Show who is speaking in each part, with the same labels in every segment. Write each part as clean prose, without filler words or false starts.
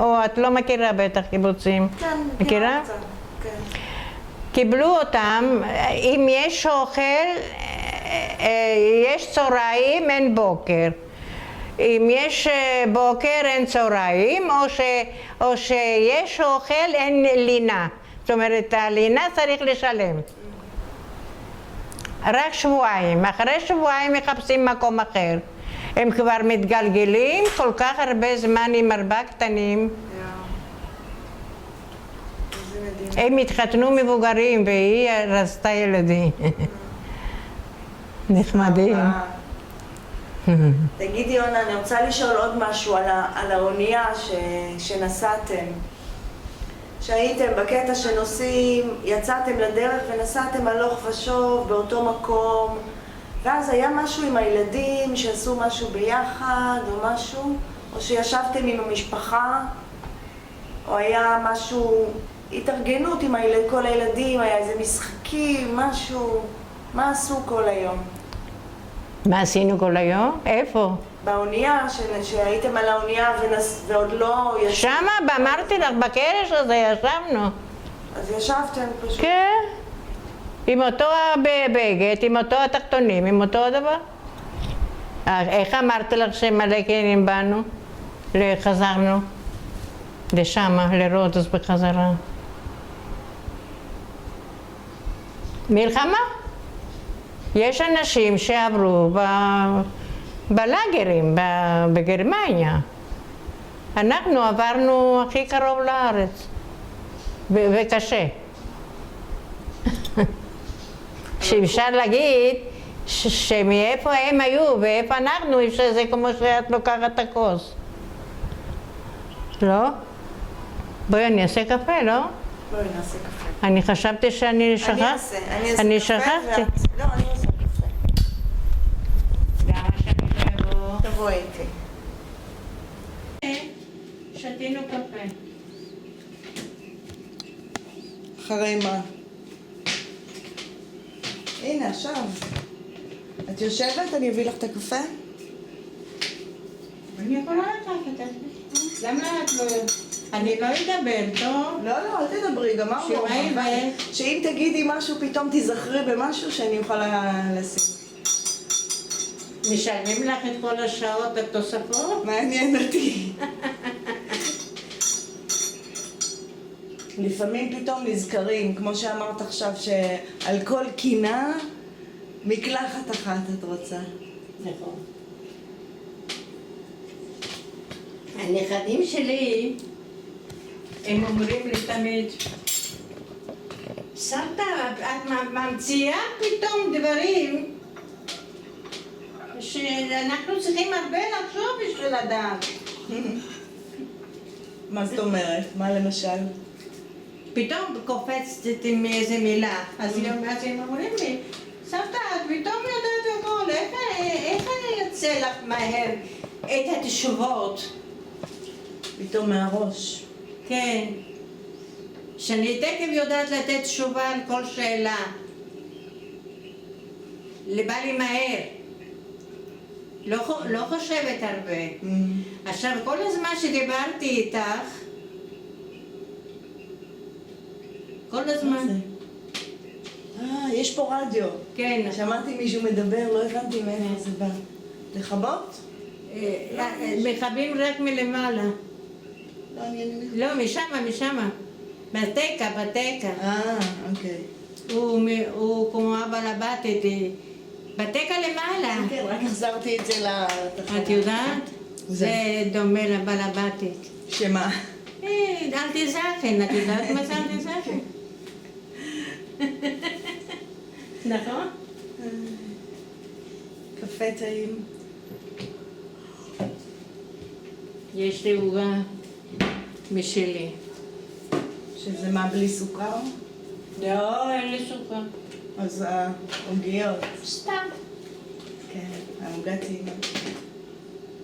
Speaker 1: או את לא מכירה בטח קיבוצים?
Speaker 2: כן,
Speaker 1: מכירה?
Speaker 2: קצת, כן.
Speaker 1: קיבלו אותם, אם יש אוכל, יש צהריים, אין בוקר. אם יש בוקר, אין צהריים, או שיש אוכל, אין לינה. זאת אומרת, הלינה צריך לשלם. רק שבועיים. אחרי שבועיים מחפשים מקום אחר. הם כבר מתגלגלים כל כך הרבה זמן עם 4 קטנים. הם התחתנו מבוגרים והיא רצתה ילדים. נחמדים.
Speaker 2: תגידי יונה, אני רוצה לשאול עוד משהו על האונייה שנסעתם. שהייתם בקטע שנוסעים, יצאתם לדרך ונסעתם הלוך ושוב באותו מקום, ואז היה משהו עם הילדים שעשו משהו ביחד או משהו, או שישבתם עם המשפחה, או היה משהו, התארגנות עם כל הילדים, היה איזה משחקים, משהו, מה עשו כל היום?
Speaker 1: מה עשינו כל היום? איפה?
Speaker 2: באונייה, שהייתם על האונייה ועוד לא ישבתם.
Speaker 1: שמה, אמרתי לך, בקרש הזה ישבנו.
Speaker 2: אז ישבתם פשוט.
Speaker 1: כן. עם אותו הבגד, עם אותו התחתונים, עם אותו הדבר. איך אמרתי לך שמלא קנים באנו? חזרנו לשמה, לרודוס בחזרה. מלחמה? יש אנשים שעברו בלאגרים, בגרמניה. אנחנו עברנו הכי קרוב לארץ, וקשה. שאפשר להגיד שמאיפה הם היו ואיפה אנחנו, זה כמו שאת לוקחת את הכוס. לא? בואי אני אעשה קפה, לא?
Speaker 2: בואי נעשה קפה.
Speaker 1: אני חשבתי שאני שכחתי.
Speaker 2: אני אעשה קפה ואת... לא, אני עושה קפה.
Speaker 1: למה שאני לא אבוא?
Speaker 2: תבואי איתי.
Speaker 1: שתינו קפה.
Speaker 2: אחרי מה? הנה, עכשיו. את יושבת? אני אביא לך את הקפה?
Speaker 1: אני יכולה לקחת את זה. למה את לא... אני לא אדבר, טוב?
Speaker 2: לא, אל תדברי, גמרנו. שאם תגידי משהו, פתאום תיזכרי במשהו שאני אוכל לשים.
Speaker 1: משלמים לך את כל השעות התוספות?
Speaker 2: מעניין אותי. לפעמים פתאום נזכרים, כמו שאמרת עכשיו, שעל כל קינה מקלחת אחת את רוצה.
Speaker 1: נכון. הנכדים שלי, הם אומרים לי תמיד, סבתא, את ממציאה פתאום דברים שאנחנו צריכים הרבה לחשוב בשביל לדעת.
Speaker 2: מה זאת אומרת? מה למשל?
Speaker 1: פתאום קופצת עם איזה מילה, אז הם אומרים לי, סבתא, את פתאום יודעת הכל, איך אני יוצא לך מהר את התשובות?
Speaker 2: פתאום מהראש.
Speaker 1: כן. שאני תקף יודעת לתת תשובה על כל שאלה. לבא לי מהר. לא חושבת הרבה. עכשיו, כל הזמן שדיברתי איתך, כל הזמן.
Speaker 2: יש פה רדיו.
Speaker 1: כן.
Speaker 2: שמעתי מישהו מדבר, לא הבנתי מאיפה זה בא. לכבות?
Speaker 1: מכבים רק מלמעלה.
Speaker 2: לא, אני...
Speaker 1: לא, משמה. בתקה.
Speaker 2: אוקיי.
Speaker 1: הוא כמו הבעל הבתת, בתקה למעלה.
Speaker 2: כן, רק החזרתי את זה לתחנה.
Speaker 1: את יודעת? זה דומה לבעל הבתת.
Speaker 2: שמה?
Speaker 1: אל תזכן, את יודעת מה זה אל תזכן? נכון?
Speaker 2: קפה טעים.
Speaker 1: יש לי עוגה משלי.
Speaker 2: שזה מה, בלי סוכר?
Speaker 1: לא, אין לי סוכר.
Speaker 2: אז העוגיות.
Speaker 1: סתם.
Speaker 2: כן, העוגה טעימה.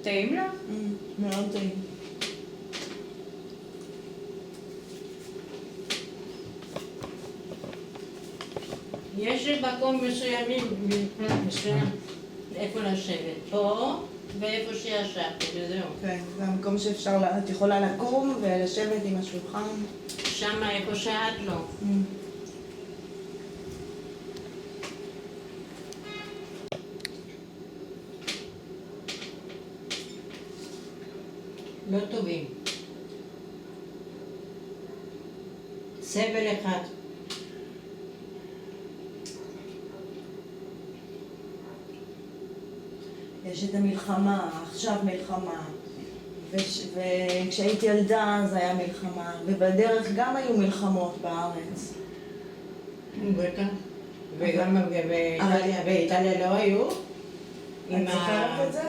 Speaker 1: טעים לך?
Speaker 2: מאוד טעים.
Speaker 1: יש לי מקום מסוים, איפה לשבת. פה, ואיפה שישבתי, וזהו.
Speaker 2: כן, זה המקום שאפשר, את יכולה לקום ולשבת עם השולחן.
Speaker 1: שם איפה שאת לא. לא טובים. סבל אחד.
Speaker 2: יש את המלחמה, עכשיו מלחמה, וכשהייתי ילדה אז היה מלחמה, ובדרך גם היו מלחמות בארץ.
Speaker 1: בטח. וגם באיטליה לא היו.
Speaker 2: את זוכרת את זה?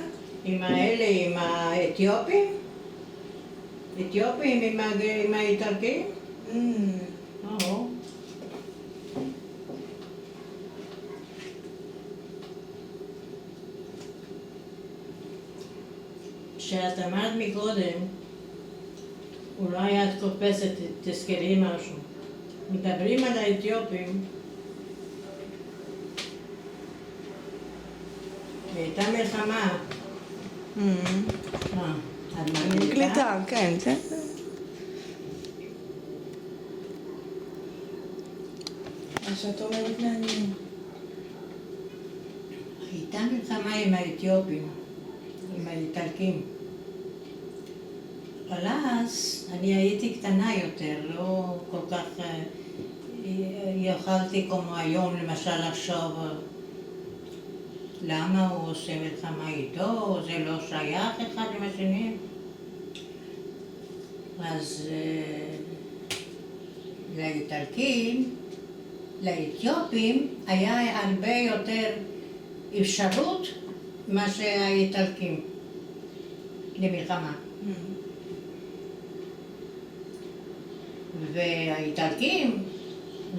Speaker 1: עם האלה, עם האתיופים? אתיופים עם האיטלקים? או. כשאת אמרת מקודם, אולי את קופצת, תזכרי משהו. מדברים על האתיופים, הייתה מלחמה.
Speaker 2: אני מקליטה, כן, כן. מה שאת אומרת מעניין.
Speaker 1: הייתה מלחמה עם האתיופים, עם האיטלקים. אבל אז אני הייתי קטנה יותר, לא כל כך יכלתי כמו היום למשל לחשוב למה הוא עושה מלחמה איתו, זה לא שייך אחד עם השני. אז לאיטלקים, לאתיופים היה הרבה יותר אפשרות מה שהאיטלקים למלחמה. והאיטלקים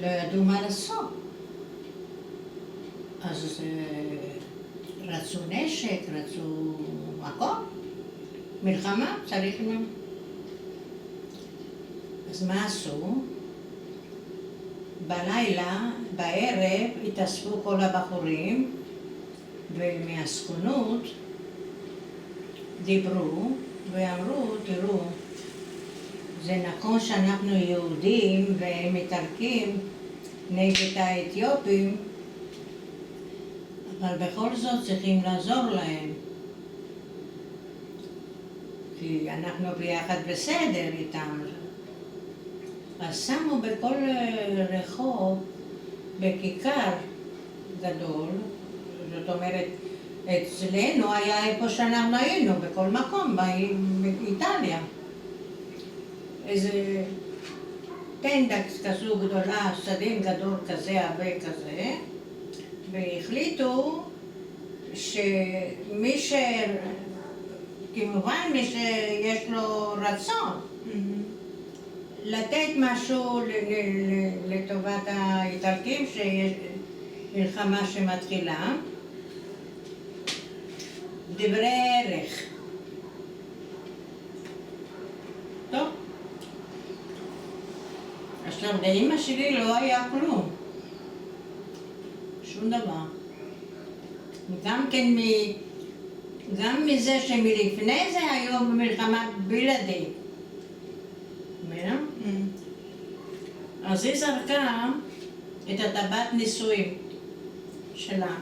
Speaker 1: לא ידעו מה לעשות. אז רצו נשק, רצו מקום, מלחמה, צריך להם. אז מה עשו? בלילה, בערב, התאספו כל הבחורים ומהסכונות דיברו ואמרו, תראו, זה נכון שאנחנו יהודים והם איטלקים נגד האתיופים, אבל בכל זאת צריכים לעזור להם. כי אנחנו ביחד בסדר איתם. אז שמו בכל רחוב, בכיכר גדול, זאת אומרת, אצלנו היה איפה שאנחנו היינו, בכל מקום, באיטליה. איזה טנדקס כזו גדולה, שדין גדול כזה, הרבה כזה, והחליטו שמי כמובן מי שיש לו רצון לתת משהו לטובת האיטלקים שיש מלחמה שמתחילה, דברי ערך. טוב. עכשיו, לאמא שלי לא היה כלום. שום דבר. גם מזה שמלפני זה היו במלחמה בלעדי. מבינה? אז היא זרקה את הטבעת נישואים שלה.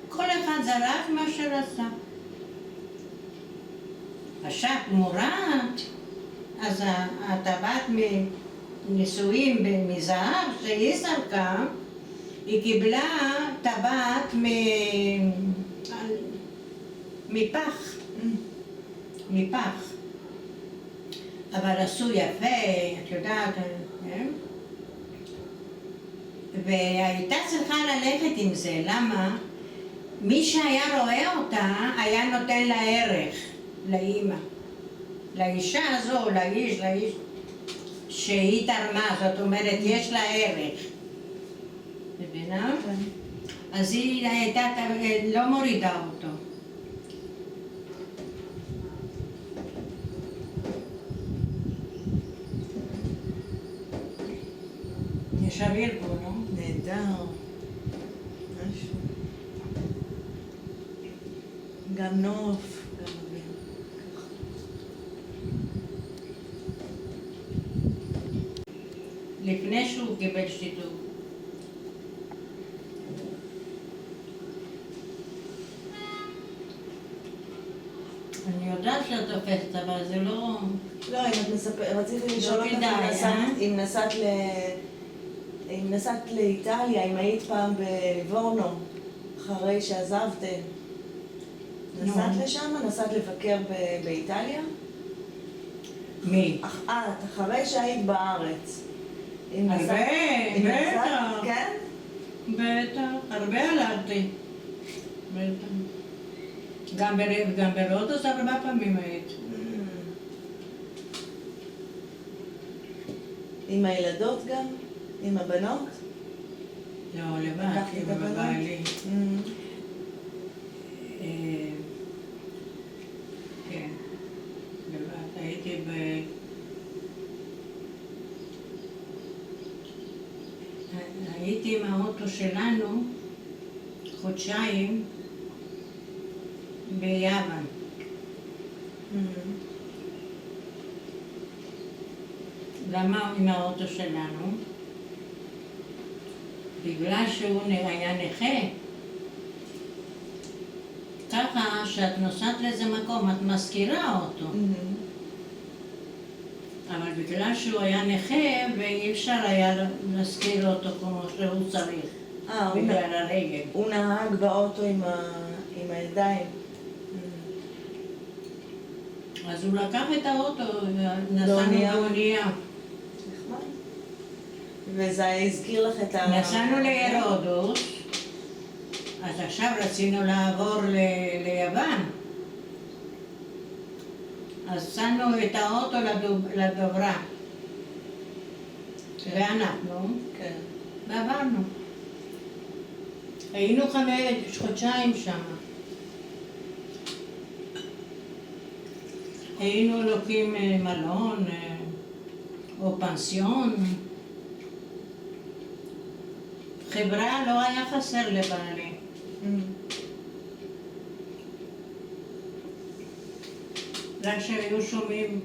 Speaker 1: כל אחד זרק מה שרצה. עכשיו תמורת, אז הטבעת נישואים מזהב שהיא זרקה, היא קיבלה טבעת מפח. מפח. אבל עשו יפה, את יודעת, והייתה צריכה ללכת עם זה, למה? מי שהיה רואה אותה היה נותן לה ערך, לאמא. לאישה הזו, לאיש, שהיא תרמה, זאת אומרת, יש לה ערך. מבינה? אז היא הייתה, לא מורידה אותו. יש אוויר פה, לא?
Speaker 2: נהדר. משהו. גם נוף, גם אוויר. ככה.
Speaker 1: לפני שהוא קיבל שיתוף. אני יודעת שאת תופסת, אבל זה לא...
Speaker 2: לא, אם את מספרת, רציתי לשאול אותך
Speaker 1: כדאי,
Speaker 2: אם נסעת לאיטליה, אם היית פעם בליבורנו, אחרי שעזבתם. נסעת לשם? נסעת לבקר באיטליה?
Speaker 1: מי?
Speaker 2: את, אחרי שהיית בארץ.
Speaker 1: הרבה, בטח.
Speaker 2: כן?
Speaker 1: בטח, הרבה הלכתי. בטח. גם ברודוס 4 פעמים הייתי.
Speaker 2: עם הילדות גם? עם הבנות?
Speaker 1: לא, לבד,
Speaker 2: לקחתי את
Speaker 1: עם
Speaker 2: הבנות?
Speaker 1: בעלי. כן, לבד. הייתי הייתי עם האוטו שלנו חודשיים ביוון. למה עם האוטו שלנו? בגלל שהוא היה נכה. ככה שאת נוסעת לאיזה מקום, את מזכירה אותו. אבל בגלל שהוא היה נכה ואי אפשר היה להזכיר אותו כמו שהוא צריך. בגלל הרגל.
Speaker 2: הוא נהג באוטו עם הידיים.
Speaker 1: אז הוא לקח את האוטו ונסענו באונייה.
Speaker 2: נחמד. וזה הזכיר לך את
Speaker 1: נסענו להרודוס, אז עכשיו רצינו לעבור ליוון. אז שמנו את האוטו לדוברה. ואנחנו, ועברנו. היינו 5 חודשיים שם. היינו לוקחים מלון או פנסיון. חברה לא היה חסר לבעלי. רק שהיו שומעים